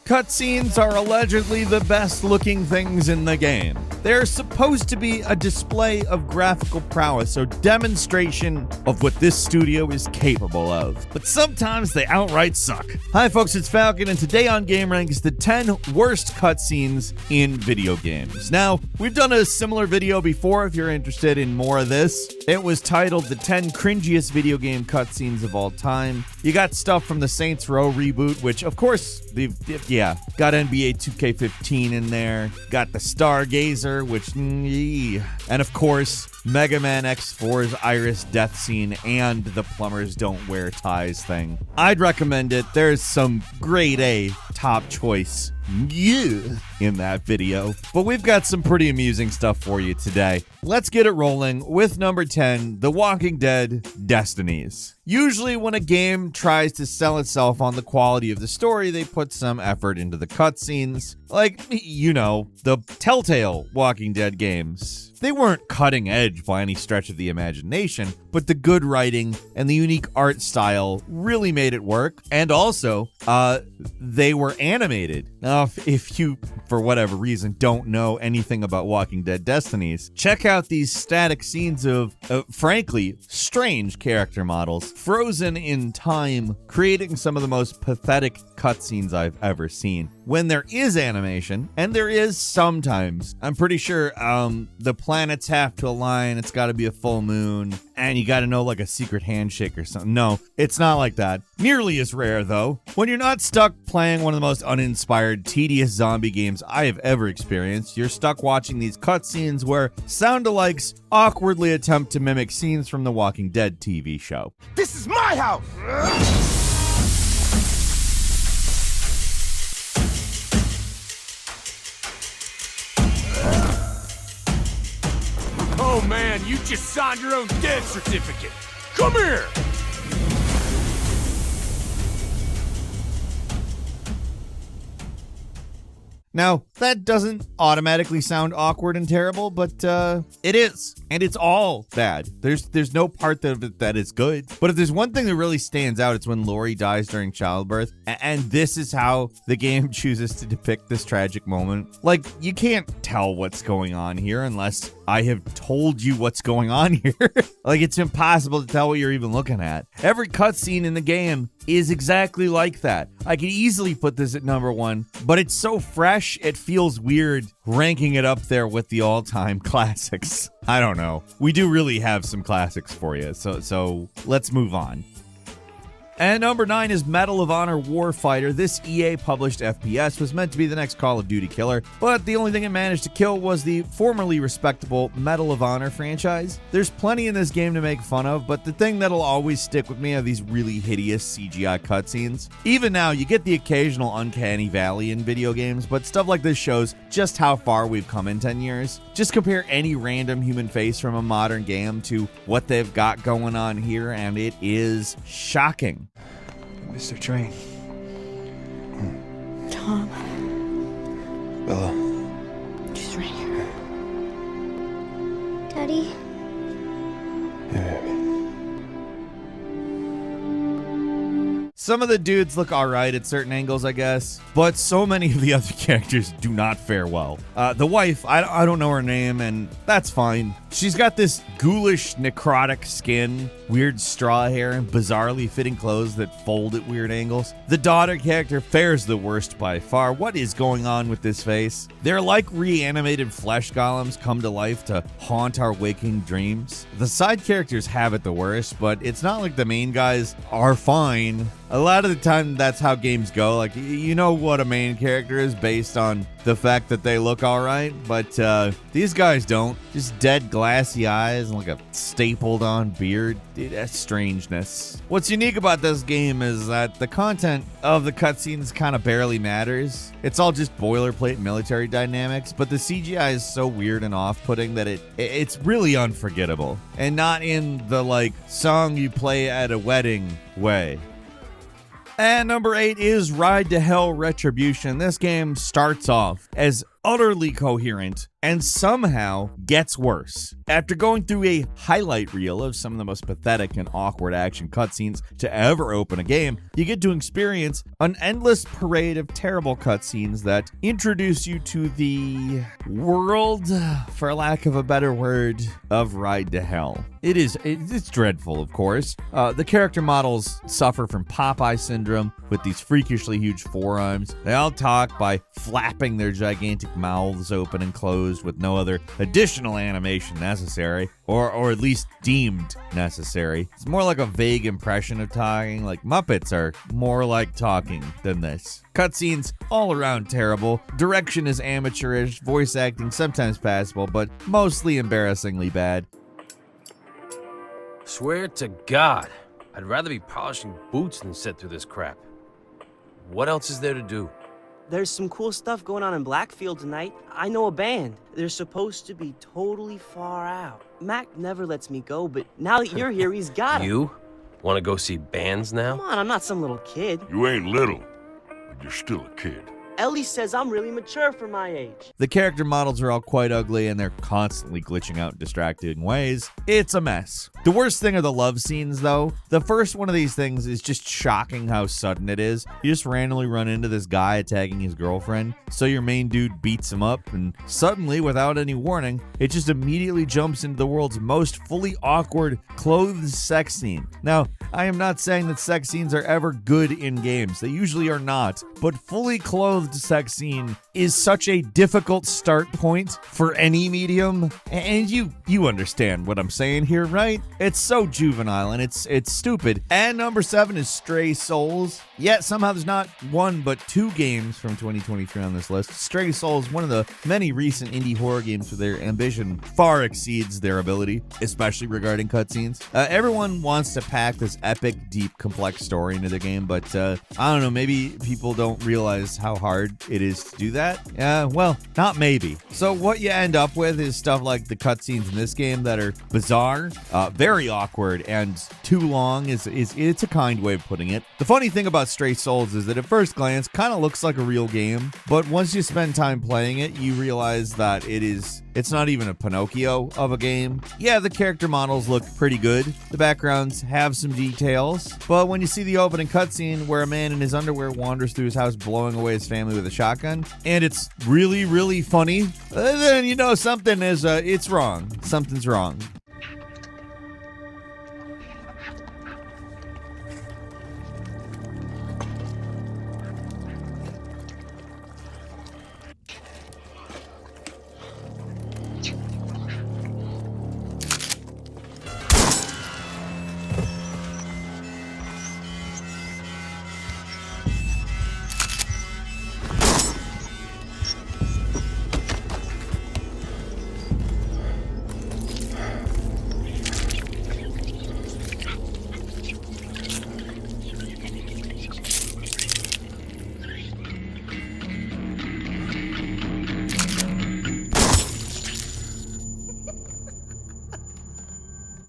Cutscenes are allegedly the best looking things in the game. They're supposed to be a display of graphical prowess or demonstration of what this studio is capable of. But sometimes they outright suck. Hi folks, it's Falcon, and today on gameranx, the 10 worst cutscenes in video games. Now, we've done a similar video before if you're interested in more of this. It was titled The 10 Cringiest Video Game Cutscenes of All Time. You got stuff from the Saints Row reboot, which of course, got NBA 2K15 in there, got the Stargazer, which, and of course, Mega Man X4's Iris death scene and the plumbers don't wear ties thing. I'd recommend it. There's some grade A top choice in that video. But we've got some pretty amusing stuff for you today. Let's get it rolling with number 10, The Walking Dead Destinies. Usually when a game tries to sell itself on the quality of the story, they put some effort into the cutscenes. Like, the Telltale Walking Dead games. They weren't cutting edge by any stretch of the imagination, but the good writing and the unique art style really made it work. And also, they were animated. Now, if you, for whatever reason, don't know anything about Walking Dead Destinies, check out these static scenes of, frankly, strange character models, frozen in time, creating some of the most pathetic cutscenes I've ever seen. When there is animation, and there is sometimes, I'm pretty sure the planets have to align, it's got to be a full moon, and you got to know like a secret handshake or something. No, it's not like that. Nearly as rare, though. When you're not stuck playing one of the most uninspired, tedious zombie games I have ever experienced, you're stuck watching these cutscenes where sound-alikes awkwardly attempt to mimic scenes from the Walking Dead TV show. This is my house! Oh man, you just signed your own death certificate. Come here! Now, that doesn't automatically sound awkward and terrible, but it is. And it's all bad. There's no part of it that is good. But if there's one thing that really stands out, it's when Lori dies during childbirth. And this is how the game chooses to depict this tragic moment. Like, you can't tell what's going on here unless I have told you what's going on here. Like, it's impossible to tell what you're even looking at. Every cutscene in the game is exactly like that. I could easily put this at number 1, but it's so fresh, it feels weird ranking it up there with the all-time classics. I don't know. We do really have some classics for you, so let's move on. And number 9 is Medal of Honor Warfighter. This EA-published FPS was meant to be the next Call of Duty killer, but the only thing it managed to kill was the formerly respectable Medal of Honor franchise. There's plenty in this game to make fun of, but the thing that'll always stick with me are these really hideous CGI cutscenes. Even now, you get the occasional uncanny valley in video games, but stuff like this shows just how far we've come in 10 years. Just compare any random human face from a modern game to what they've got going on here, and it is shocking. Mr. Train. Tom. Bella. She's right here. Daddy. Hey, baby. Some of the dudes look alright at certain angles, I guess, but so many of the other characters do not fare well. The wife, I don't know her name, and that's fine. She's got this ghoulish, necrotic skin, weird straw hair, and bizarrely fitting clothes that fold at weird angles. The daughter character fares the worst by far. What is going on with this face? They're like reanimated flesh golems come to life to haunt our waking dreams. The side characters have it the worst, but it's not like the main guys are fine. A lot of the time, that's how games go. Like, you know what a main character is based on the fact that they look all right, but these guys don't. Just dead, glassy eyes and like a stapled on beard. Dude, that's strangeness. What's unique about this game is that the content of the cutscenes kind of barely matters. It's all just boilerplate military dynamics, but the CGI is so weird and off-putting that it's really unforgettable. And not in the, like, song you play at a wedding way. And number 8 is Ride to Hell Retribution. This game starts off as utterly coherent, and somehow gets worse. After going through a highlight reel of some of the most pathetic and awkward action cutscenes to ever open a game, you get to experience an endless parade of terrible cutscenes that introduce you to the world, for lack of a better word, of Ride to Hell. It's dreadful, of course. The character models suffer from Popeye syndrome with these freakishly huge forearms. They all talk by flapping their gigantic mouths open and closed with no other additional animation necessary, or at least deemed necessary. It's more like a vague impression of talking, like Muppets are more like talking than this. Cutscenes all around terrible. Direction is amateurish, voice acting sometimes passable, but mostly embarrassingly bad. Swear to God, I'd rather be polishing boots than sit through this crap. What else is there to do? There's some cool stuff going on in Blackfield tonight. I know a band. They're supposed to be totally far out. Mac never lets me go, but now that you're here, he's got it. You? Want to go see bands now? Come on, I'm not some little kid. You ain't little, but you're still a kid. Ellie says I'm really mature for my age. The character models are all quite ugly and they're constantly glitching out in distracting ways. It's a mess. The worst thing are the love scenes, though. The first one of these things is just shocking how sudden it is. You just randomly run into this guy attacking his girlfriend, so your main dude beats him up, and suddenly, without any warning, it just immediately jumps into the world's most fully awkward clothed sex scene. Now, I am not saying that sex scenes are ever good in games. They usually are not, but fully clothed sex scene is such a difficult start point for any medium, and you understand what I'm saying here, right? It's so juvenile and it's stupid. And number 7 is Stray Souls. Yet somehow there's not one but 2 games from 2023 on this list. Stray Souls, one of the many recent indie horror games where their ambition far exceeds their ability, especially regarding cutscenes. Everyone wants to pack this epic, deep, complex story into the game, but I don't know, maybe people don't realize how hard it is to do that. Well, not maybe. So what you end up with is stuff like the cutscenes in this game that are bizarre, very awkward, and too long is it's a kind way of putting it. The funny thing about Stray Souls is that at first glance kind of looks like a real game, but once you spend time playing it, you realize that it's not even a Pinocchio of a game. Yeah, the character models look pretty good. The backgrounds have some details, but when you see the opening cutscene where a man in his underwear wanders through his house blowing away his family with a shotgun, and it's really, really funny, then you know something is, it's wrong. Something's wrong.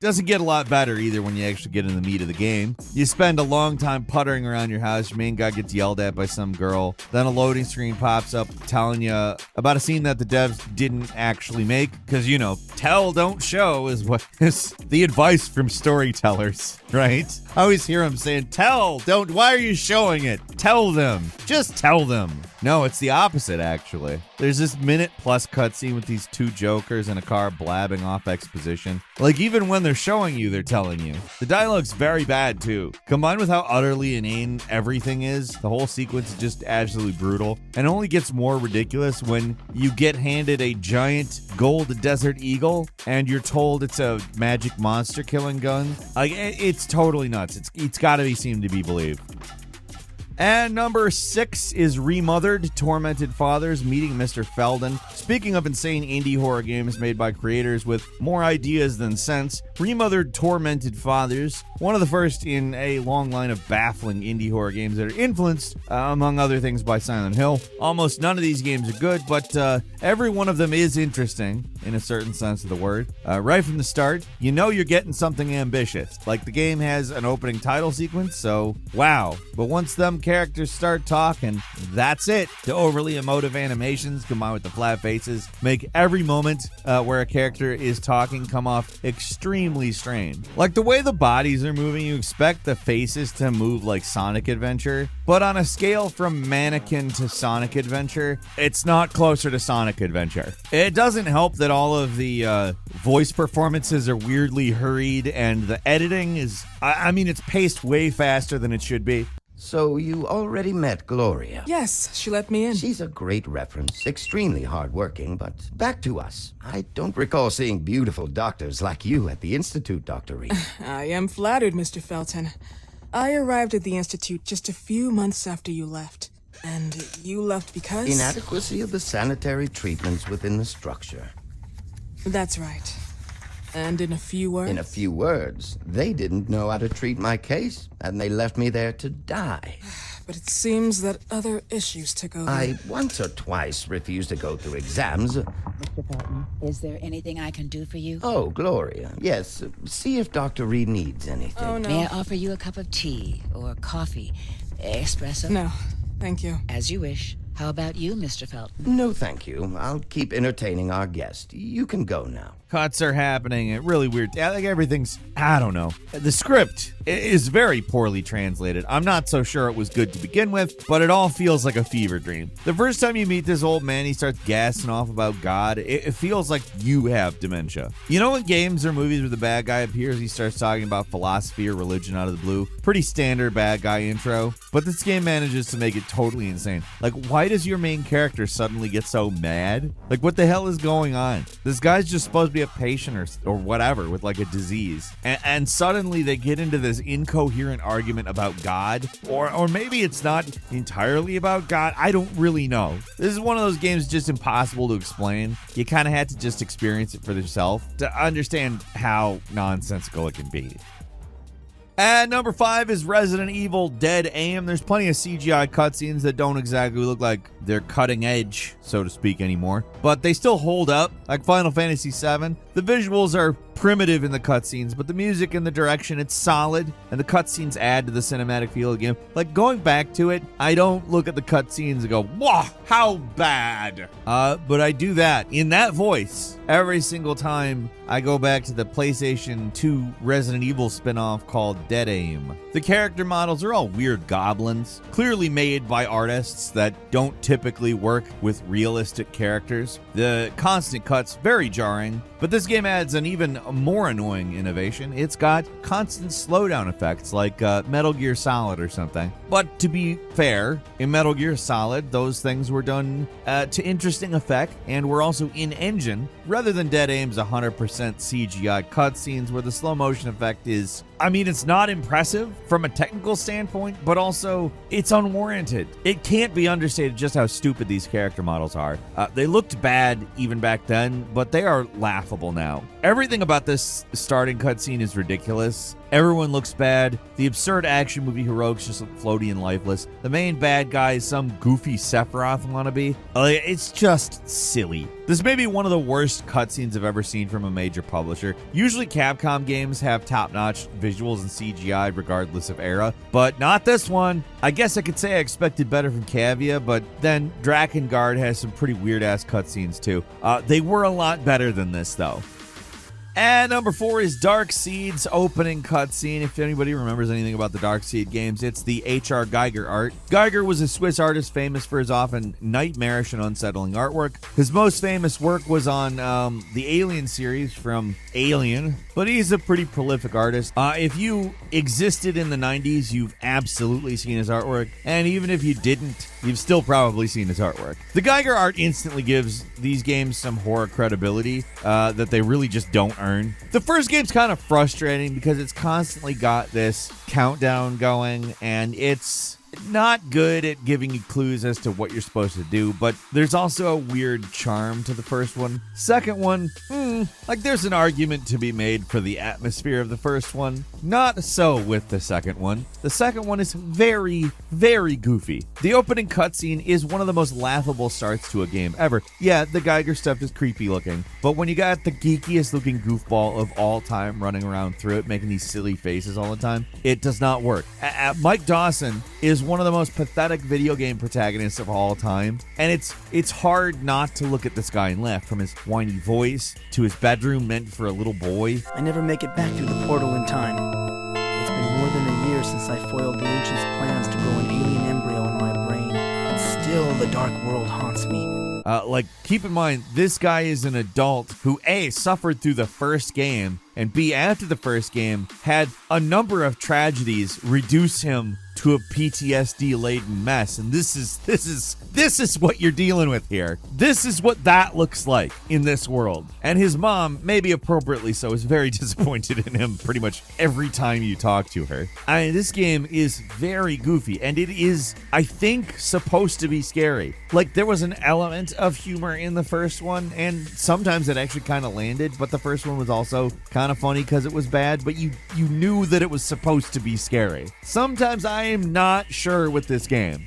Doesn't get a lot better either when you actually get in the meat of the game. You spend a long time puttering around your house, your main guy gets yelled at by some girl, then a loading screen pops up telling you about a scene that the devs didn't actually make, because, you know, tell, don't show is what is the advice from storytellers, right? I always hear them saying, tell, don't, why are you showing it? Tell them, just tell them. No, it's the opposite, actually. There's this minute-plus cutscene with these 2 jokers in a car blabbing off exposition. Like, even when they're showing you, they're telling you. The dialogue's very bad, too. Combined with how utterly inane everything is, the whole sequence is just absolutely brutal, and only gets more ridiculous when you get handed a giant gold desert eagle, and you're told it's a magic monster-killing gun. Like, it's totally nuts. It's gotta be seen to be believed. And number 6 is Remothered, Tormented Fathers Meeting Mr. Felden. Speaking of insane indie horror games made by creators with more ideas than sense, Remothered, Tormented Fathers, one of the first in a long line of baffling indie horror games that are influenced, among other things, by Silent Hill. Almost none of these games are good, but every one of them is interesting, in a certain sense of the word. Right from the start, you know you're getting something ambitious. Like, the game has an opening title sequence, so wow. But once them characters start talking, that's it. The overly emotive animations combined with the flat faces make every moment where a character is talking come off extremely strained. Like the way the bodies are moving, you expect the faces to move like Sonic Adventure, but on a scale from Mannequin to Sonic Adventure, it's not closer to Sonic Adventure. It doesn't help that all of the voice performances are weirdly hurried, and the editing is, I mean, it's paced way faster than it should be. So you already met Gloria? Yes, she let me in. She's a great reference, extremely hardworking, but back to us. I don't recall seeing beautiful doctors like you at the Institute, Dr. Reed. I am flattered, Mr. Felton. I arrived at the Institute just a few months after you left. And you left because? Inadequacy of the sanitary treatments within the structure. That's right. And in a few words? In a few words, they didn't know how to treat my case, and they left me there to die. But it seems that other issues took over. I once or twice refused to go through exams. Mr. Felton, is there anything I can do for you? Oh, Gloria, yes. See if Dr. Reed needs anything. Oh, no. May I offer you a cup of tea or coffee? Espresso? No, thank you. As you wish. How about you, Mr. Felton? No, thank you. I'll keep entertaining our guest. You can go now. Cuts are happening. Really weird. Yeah, like everything's, I don't know. The script is very poorly translated. I'm not so sure it was good to begin with, but it all feels like a fever dream. The first time you meet this old man, he starts gassing off about God. It feels like you have dementia. You know, in games or movies where the bad guy appears, he starts talking about philosophy or religion out of the blue. Pretty standard bad guy intro. But this game manages to make it totally insane. Like, why does your main character suddenly get so mad? Like, what the hell is going on? This guy's just supposed to be a patient or whatever with like a disease, and suddenly they get into this incoherent argument about God, or maybe it's not entirely about God. I don't really know. This is one of those games just impossible to explain. You kind of had to just experience it for yourself to understand how nonsensical it can be. And number 5 is Resident Evil Dead Aim. There's plenty of CGI cutscenes that don't exactly look like they're cutting edge, so to speak, anymore, but they still hold up, like Final Fantasy VII. The visuals are primitive in the cutscenes, but the music and the direction, it's solid, and the cutscenes add to the cinematic feel of the game. Like, going back to it, I don't look at the cutscenes and go, "Wow, how bad!" But I do that in that voice every single time I go back to the PlayStation 2 Resident Evil spin-off called Dead Aim. The character models are all weird goblins, clearly made by artists that don't typically work with realistic characters. The constant cuts, very jarring, but this game adds an even more annoying innovation. It's got constant slowdown effects like Metal Gear Solid or something. But to be fair, in Metal Gear Solid, those things were done to interesting effect and were also in-engine, rather than Dead Aim's 100% CGI cutscenes where the slow motion effect is, I mean, it's not impressive from a technical standpoint, but also it's unwarranted. It can't be understated just how stupid these character models are. They looked bad even back then, but they are laughable now. Everything about this starting cutscene is ridiculous. Everyone looks bad. The absurd action movie heroics just look floaty and lifeless. The main bad guy is some goofy Sephiroth wannabe. It's just silly. This may be one of the worst cutscenes I've ever seen from a major publisher. Usually Capcom games have top-notch visuals and CGI regardless of era, but not this one. I guess I could say I expected better from Cavia, but then Drakengard has some pretty weird-ass cutscenes too. They were a lot better than this though. And number 4 is Dark Seed's opening cutscene. If anybody remembers anything about the Dark Seed games, it's the H.R. Geiger art. Geiger was a Swiss artist famous for his often nightmarish and unsettling artwork. His most famous work was on the Alien series from Alien, but he's a pretty prolific artist. If you existed in the 90s, you've absolutely seen his artwork, and even if you didn't, you've still probably seen his artwork. The Geiger art instantly gives these games some horror credibility that they really just don't earn. The first game's kind of frustrating because it's constantly got this countdown going, and it's not good at giving you clues as to what you're supposed to do, but there's also a weird charm to the first one. Second one, Like, there's an argument to be made for the atmosphere of the first one. Not so with the second one. The second one is very, very goofy. The opening cutscene is one of the most laughable starts to a game ever. Yeah, the Geiger stuff is creepy looking, but when you got the geekiest looking goofball of all time running around through it, making these silly faces all the time, it does not work. Mike Dawson is one of the most pathetic video game protagonists of all time, and it's hard not to look at this guy and laugh, from his whiny voice to his bedroom meant for a little boy. I never make it back through the portal in time. It's been more than a year since I foiled the Ancient's plans to grow an alien embryo in my brain, and still the dark world haunts me. Keep in mind, this guy is an adult who A, suffered through the first game, and B, after the first game, had a number of tragedies reduce him to a PTSD-laden mess. And this is what you're dealing with here. This is what that looks like in this world. And his mom, maybe appropriately so, is very disappointed in him pretty much every time you talk to her. I mean, this game is very goofy, and it is, I think, supposed to be scary. Like, there was an element of humor in the first one, and sometimes it actually kind of landed, but the first one was also kind of funny because it was bad, but you knew that it was supposed to be scary. Sometimes I am not sure with this game.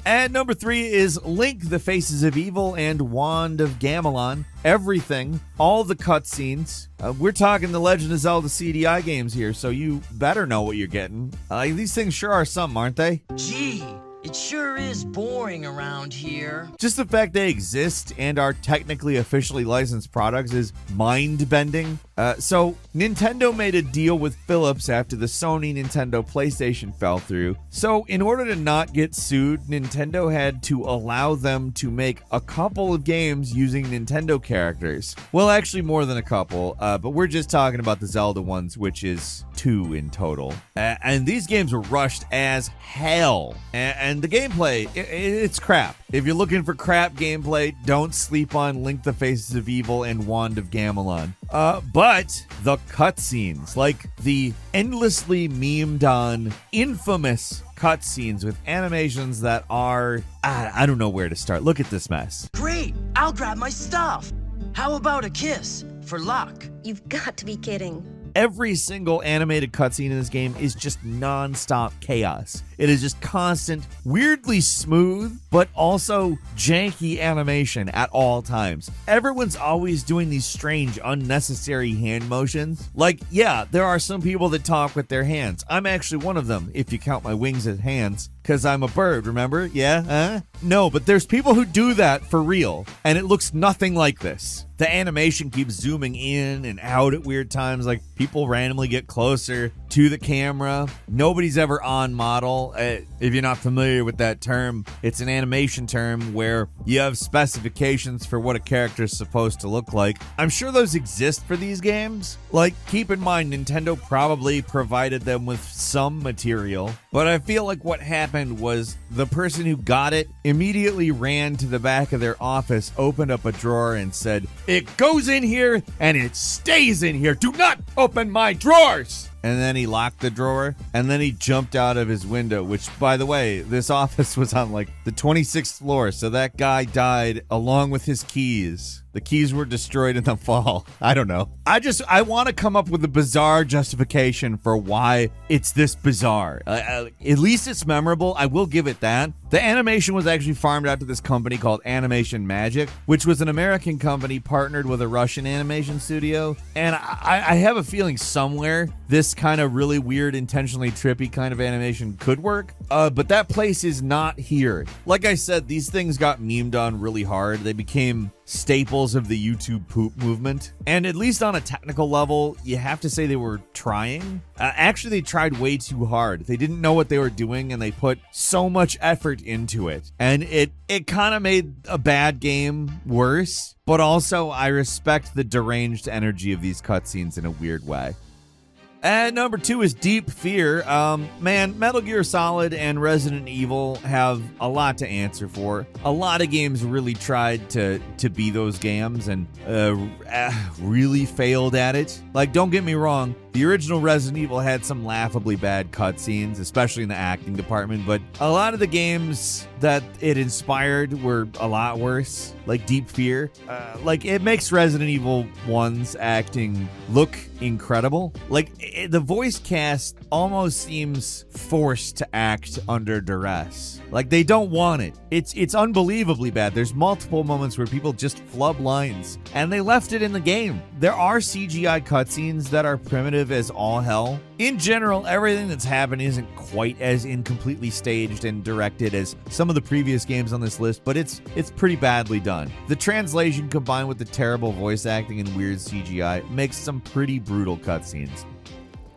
And number 3 is Link, the Faces of Evil and Wand of Gamelon. Everything, all the cutscenes. We're talking the Legend of Zelda CDI games here, so you better know what you're getting. These things sure are something, aren't they? Gee, it sure is boring around here. Just the fact they exist and are technically officially licensed products is mind-bending. So Nintendo made a deal with Philips after the Sony Nintendo PlayStation fell through. So in order to not get sued, Nintendo had to allow them to make a couple of games using Nintendo characters. Well, actually more than a couple, but we're just talking about the Zelda ones, which is 2 in total. And these games were rushed as hell. And the gameplay, it's crap. If you're looking for crap gameplay, don't sleep on Link, the Faces of Evil and Wand of Gamelon. But the cutscenes, like the endlessly memed on, infamous cutscenes with animations that are, I don't know where to start. Look at this mess. Great, I'll grab my stuff. How about a kiss for luck? You've got to be kidding. Every single animated cutscene in this game is just non-stop chaos. It is just constant, weirdly smooth, but also janky animation at all times. Everyone's always doing these strange, unnecessary hand motions. Like, yeah, there are some people that talk with their hands. I'm actually one of them, if you count my wings as hands, because I'm a bird, remember? Yeah? Huh? No, but there's people who do that for real, and it looks nothing like this. The animation keeps zooming in and out at weird times, like people randomly get closer to the camera. Nobody's ever on model. If you're not familiar with that term, it's an animation term where you have specifications for what a character is supposed to look like. I'm sure those exist for these games. Like, keep in mind, Nintendo probably provided them with some material, but I feel like what happened was the person who got it immediately ran to the back of their office, opened up a drawer, and said, "It goes in here and it stays in here. Do not open my drawers." And then he locked the drawer, and then he jumped out of his window, which, by the way, this office was on like the 26th floor, so that guy died along with his keys. The keys were destroyed in the fall. I don't know. I want to come up with a bizarre justification for why it's this bizarre. At least it's memorable. I will give it that. The animation was actually farmed out to this company called Animation Magic, which was an American company partnered with a Russian animation studio. And I have a feeling somewhere this kind of really weird, intentionally trippy kind of animation could work. But that place is not here. Like I said, these things got memed on really hard. They became staples of the YouTube poop movement. And at least on a technical level, you have to say they were trying. Actually, they tried way too hard. They didn't know what they were doing, and they put so much effort into it. And it kind of made a bad game worse. But also, I respect the deranged energy of these cutscenes in a weird way. And number 2 is Deep Fear. Man, Metal Gear Solid and Resident Evil have a lot to answer for. A lot of games really tried to be those games and really failed at it. Like, don't get me wrong, The original Resident Evil had some laughably bad cutscenes, especially in the acting department, but a lot of the games that it inspired were a lot worse, like Deep Fear. Like, it makes Resident Evil 1's acting look incredible. Like, the voice cast almost seems forced to act under duress. Like, they don't want it. It's unbelievably bad. There's multiple moments where people just flub lines, and they left it in the game. There are CGI cutscenes that are primitive as all hell. In general, everything that's happened isn't quite as incompletely staged and directed as some of the previous games on this list, but it's pretty badly done. The translation combined with the terrible voice acting and weird CGI makes some pretty brutal cutscenes.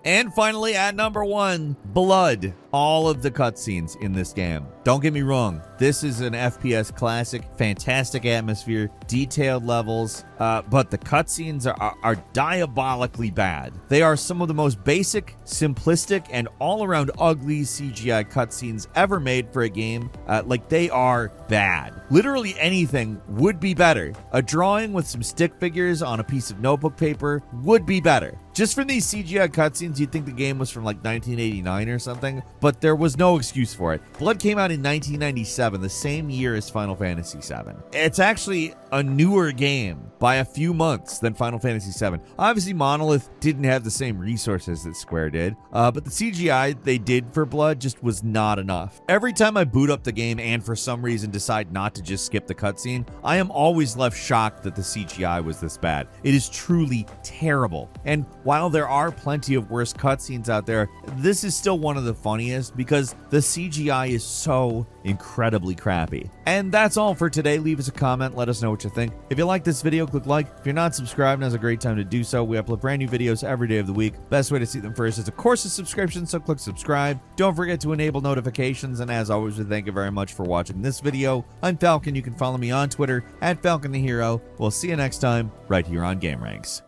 And finally, at number 1, Blood. All of the cutscenes in this game. Don't get me wrong, this is an FPS classic, fantastic atmosphere, detailed levels, but the cutscenes are diabolically bad. They are some of the most basic, simplistic, and all-around ugly CGI cutscenes ever made for a game. Like, they are bad. Literally anything would be better. A drawing with some stick figures on a piece of notebook paper would be better. Just from these CGI cutscenes, you'd think the game was from like 1989 or something, but there was no excuse for it. Blood came out in 1997, the same year as Final Fantasy VII. It's actually a newer game by a few months than Final Fantasy VII. Obviously, Monolith didn't have the same resources that Square did, but the CGI they did for Blood just was not enough. Every time I boot up the game and for some reason decide not to just skip the cutscene, I am always left shocked that the CGI was this bad. It is truly terrible. And while there are plenty of worse cutscenes out there, this is still one of the funniest because the CGI is so incredibly crappy. And that's all for today. Leave us a comment, let us know what you think. If you like this video, click like. If you're not subscribed, now's a great time to do so. We upload brand new videos every day of the week. Best way to see them first is, of course, a subscription, so click subscribe. Don't forget to enable notifications, and as always, we thank you very much for watching this video. I'm Falcon. You can follow me on Twitter at Falcon the Hero. We'll see you next time right here on gameranx.